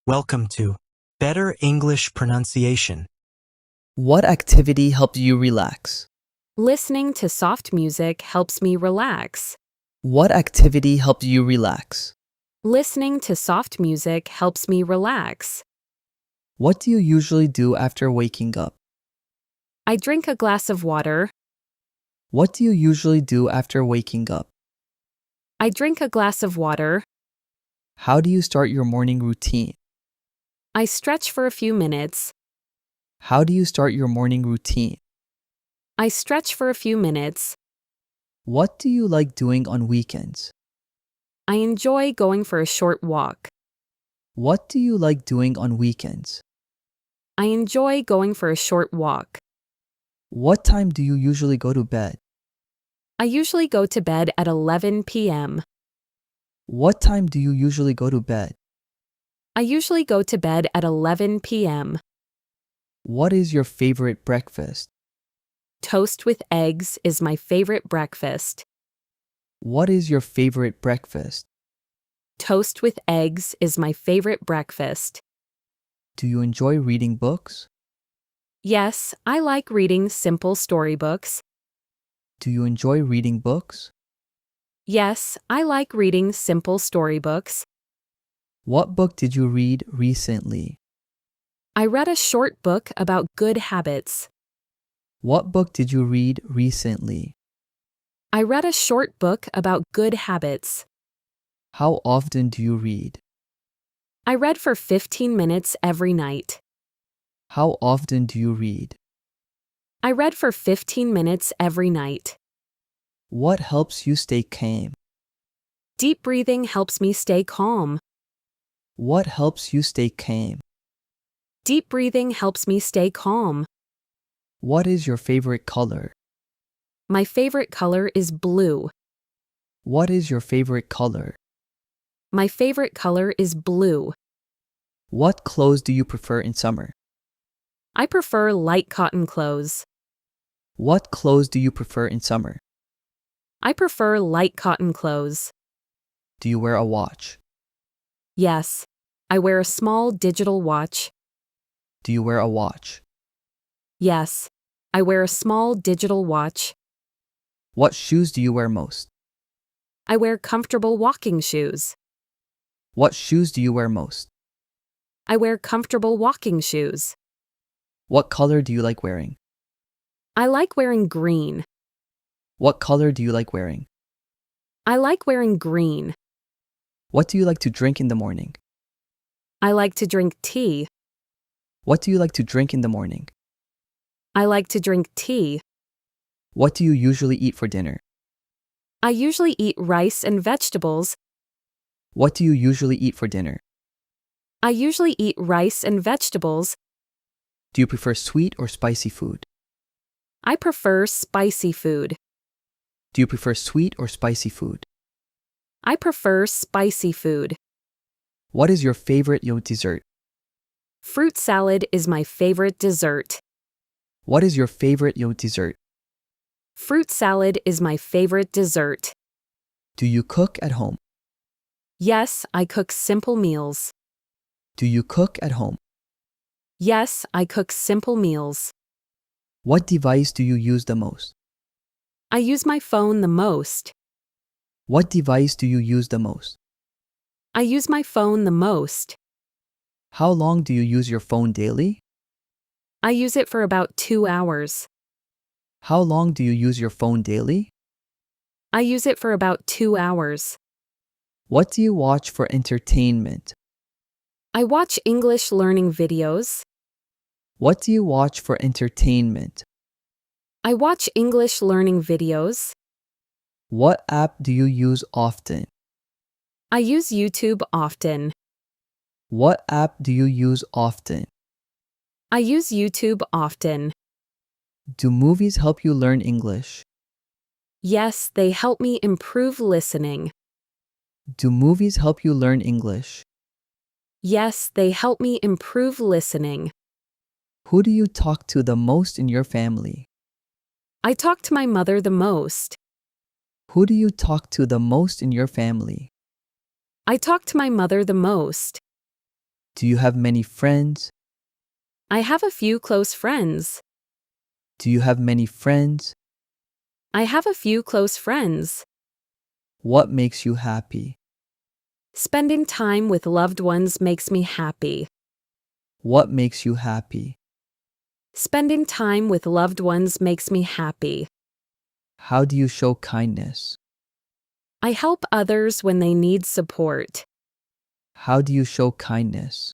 Welcome to Better English Pronunciation. What activity helped you relax? Listening to soft music helps me relax. What activity helped you relax? Listening to soft music helps me relax. What do you usually do after waking up? I drink a glass of water. What do you usually do after waking up? I drink a glass of water. How do you start your morning routine? I stretch for a few minutes. How do you start your morning routine? I stretch for a few minutes. What do you like doing on weekends? I enjoy going for a short walk. What do you like doing on weekends? I enjoy going for a short walk. What time do you usually go to bed? I usually go to bed at 11 p.m. What time do you usually go to bed? I usually go to bed at 11 p.m. What is your favorite breakfast? Toast with eggs is my favorite breakfast. What is your favorite breakfast? Toast with eggs is my favorite breakfast. Do you enjoy reading books? Yes, I like reading simple storybooks. Do you enjoy reading books? Yes, I like reading simple storybooks. What book did you read recently? I read a short book about good habits. What book did you read recently? I read a short book about good habits. How often do you read? I read for 15 minutes every night. How often do you read? I read for 15 minutes every night. What helps you stay calm? Deep breathing helps me stay calm. What helps you stay calm? Deep breathing helps me stay calm. What is your favorite color? My favorite color is blue. What is your favorite color? My favorite color is blue. What clothes do you prefer in summer? I prefer light cotton clothes. What clothes do you prefer in summer? I prefer light cotton clothes. Do you wear a watch? Yes, I wear a small digital watch. Do you wear a watch? Yes, I wear a small digital watch. What shoes do you wear most? I wear comfortable walking shoes. What shoes do you wear most? I wear comfortable walking shoes. What color do you like wearing? I like wearing green. What color do you like wearing? I like wearing green. What do you like to drink in the morning? I like to drink tea. What do you like to drink in the morning? I like to drink tea. What do you usually eat for dinner? I usually eat rice and vegetables. What do you usually eat for dinner? I usually eat rice and vegetables. Do you prefer sweet or spicy food? I prefer spicy food. Do you prefer sweet or spicy food? I prefer spicy food. What is your favorite dessert? Fruit salad is my favorite dessert. What is your favorite dessert? Fruit salad is my favorite dessert. Do you cook at home? Yes, I cook simple meals. Do you cook at home? Yes, I cook simple meals. What device do you use the most? I use my phone the most. What device do you use the most? I use my phone the most. How long do you use your phone daily? I use it for about 2 hours. How long do you use your phone daily? I use it for about 2 hours. What do you watch for entertainment? I watch English learning videos. What do you watch for entertainment? I watch English learning videos. What app do you use often? I use YouTube often. What app do you use often? I use YouTube often. Do movies help you learn English? Yes, they help me improve listening. Do movies help you learn English? Yes, they help me improve listening. Who do you talk to the most in your family? I talk to my mother the most. Who do you talk to the most in your family? I talk to my mother the most. Do you have many friends? I have a few close friends. Do you have many friends? I have a few close friends. What makes you happy? Spending time with loved ones makes me happy. What makes you happy? Spending time with loved ones makes me happy. How do you show kindness? I help others when they need support. How do you show kindness?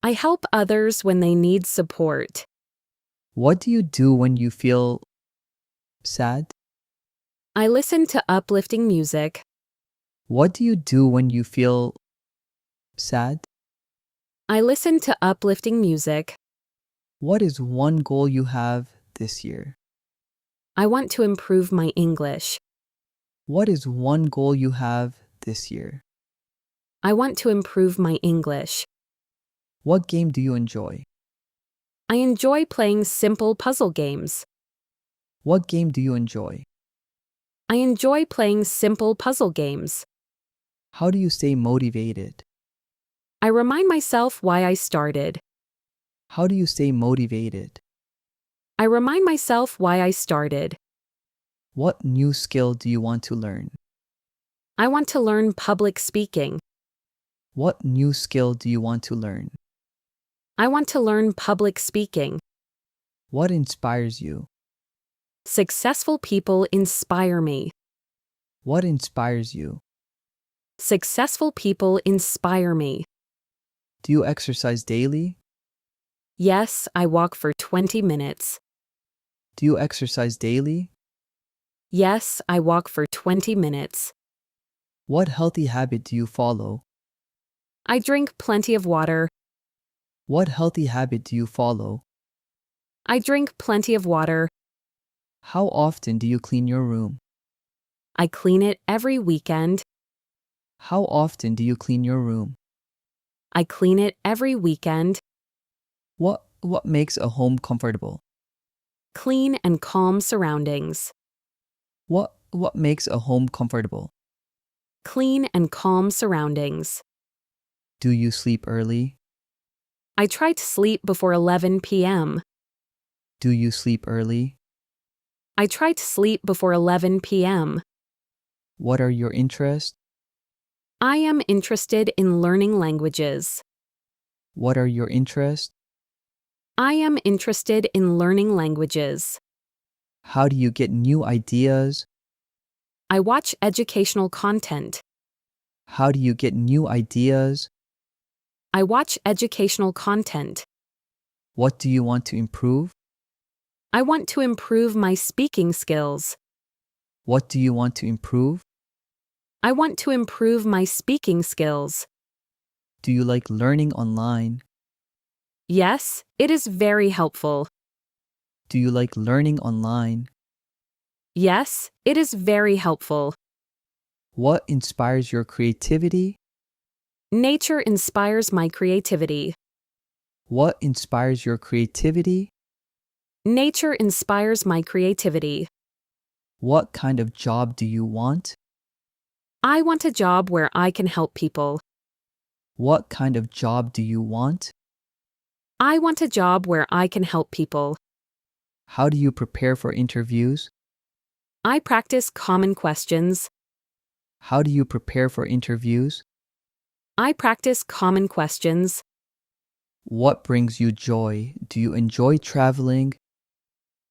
I help others when they need support. What do you do when you feel sad? I listen to uplifting music. What do you do when you feel sad? I listen to uplifting music. What is one goal you have this year? I want to improve my English. What is one goal you have this year? I want to improve my English. What game do you enjoy? I enjoy playing simple puzzle games. What game do you enjoy? I enjoy playing simple puzzle games. How do you stay motivated? I remind myself why I started. How do you stay motivated? I remind myself why I started. What new skill do you want to learn? I want to learn public speaking. What new skill do you want to learn? I want to learn public speaking. What inspires you? Successful people inspire me. What inspires you? Successful people inspire me. Do you exercise daily? Yes, I walk for 20 minutes. Do you exercise daily? Yes, I walk for 20 minutes. What healthy habit do you follow? I drink plenty of water. What healthy habit do you follow? I drink plenty of water. How often do you clean your room? I clean it every weekend. How often do you clean your room? I clean it every weekend. What makes a home comfortable? Clean and calm surroundings. What makes a home comfortable? Clean and calm surroundings. Do you sleep early? I try to sleep before 11 p.m. Do you sleep early? I try to sleep before 11 p.m. What are your interests? I am interested in learning languages. What are your interests? I am interested in learning languages. How do you get new ideas? I watch educational content. How do you get new ideas? I watch educational content. What do you want to improve? I want to improve my speaking skills. What do you want to improve? I want to improve my speaking skills. Do you like learning online? Yes, it is very helpful. Do you like learning online? Yes, it is very helpful. What inspires your creativity? Nature inspires my creativity. What inspires your creativity? Nature inspires my creativity. What kind of job do you want? I want a job where I can help people. What kind of job do you want? I want a job where I can help people. How do you prepare for interviews? I practice common questions. How do you prepare for interviews? I practice common questions. What brings you joy? Do you enjoy traveling?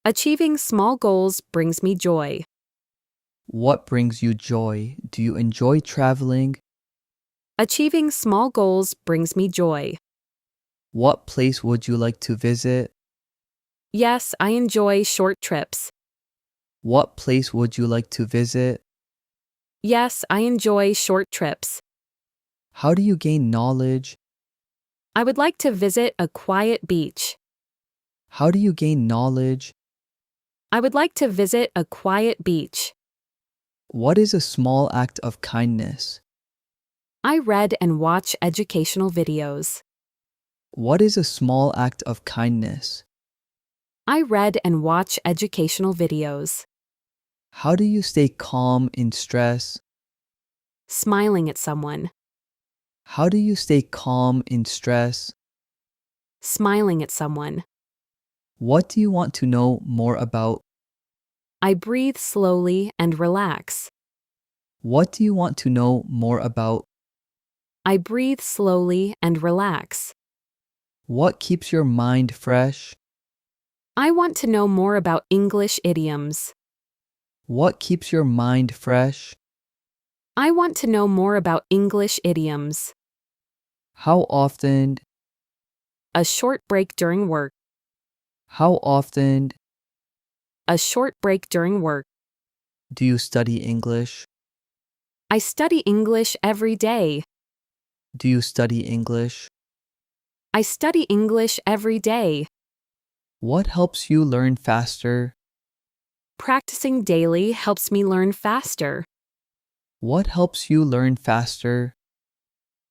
Achieving small goals brings me joy. What brings you joy? Do you enjoy traveling? Achieving small goals brings me joy. What place would you like to visit? Yes, I enjoy short trips. What place would you like to visit? Yes, I enjoy short trips. How do you gain knowledge? I would like to visit a quiet beach. How do you gain knowledge? I would like to visit a quiet beach. What is a small act of kindness? I read and watch educational videos. What is a small act of kindness? I read and watch educational videos. How do you stay calm in stress? Smiling at someone. How do you stay calm in stress? Smiling at someone. What do you want to know more about? I breathe slowly and relax. What do you want to know more about? I breathe slowly and relax. What keeps your mind fresh? I want to know more about English idioms. What keeps your mind fresh? I want to know more about English idioms. How often? A short break during work. How often A short break during work. do you study English? I study English every day. Do you study English? I study English every day. What helps you learn faster? Practicing daily helps me learn faster. What helps you learn faster?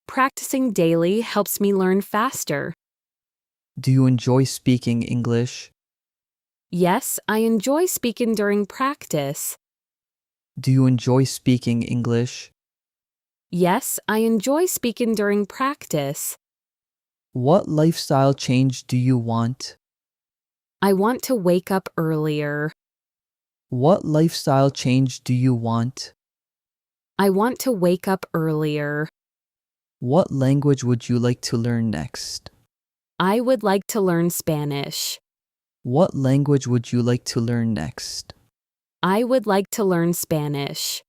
Practicing daily helps me learn faster. Do you enjoy speaking English? Yes, I enjoy speaking during practice. Do you enjoy speaking English? Yes, I enjoy speaking during practice. What lifestyle change do you want? I want to wake up earlier. What lifestyle change do you want? I want to wake up earlier. What language would you like to learn next? I would like to learn Spanish. What language would you like to learn next? I would like to learn Spanish.